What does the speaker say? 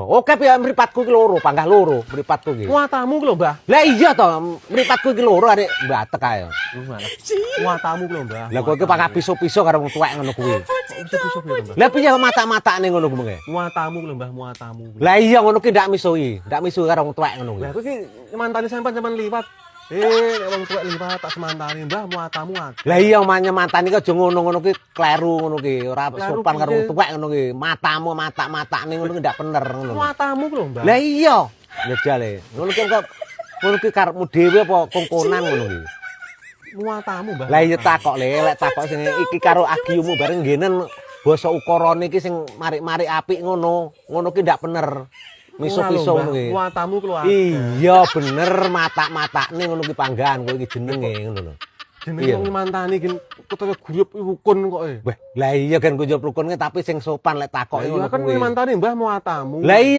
Oke piye mripatku ki loro, panggah loro mripatku ki. Muatamu ki lho, Mbah. Lah iya to, mripatku ki loro arek mbatek ae. Muatamu ki lho, Mbah. Lah kowe ki pakak piso-piso karo wong tuwek ngono kuwi. Iso-iso piye, Mbah? Lah piye mata-matakne ngono kuwi? Muatamu ki lho, Mbah, muatamu. Lah iya ngono ki ndak misui karo wong tuwek ngono kuwi. Lah kowe ki mantani sampean liwat. Nek wong tuwek liwat tak semantani, Mbah, muatamu akeh. Lah iya mantani ki aja ngono-ngono ki kleru ngono ki, ora sopan karo wong tuwek ngono ki. Matamu matak-matakne ngono ki ndak bener ngono. Muatamu ki lho, Mbah. Lah iya. Ya jale. Ngono ki karepmu dhewe apa kongkonan ngono ki. Muatamu, Mbah. Lah iya takok lek takok sing iki karo agiumu bareng ngenen basa ukarane iki sing marik-marik apik ngono. Ngono ki ndak bener. Miso-piso ngono ki. Muatamu ki lho. Iya bener matak-matakne ngono ki panggan kowe iki jenenge ngono lho. Jenenge wong mantani ki ketara guyub rukun kok e. Wah, lah iya kan guyub rukun tapi sing sopan lek takoke Iya ngono kan kuwi. mantani, Mbah, muatamu. Lah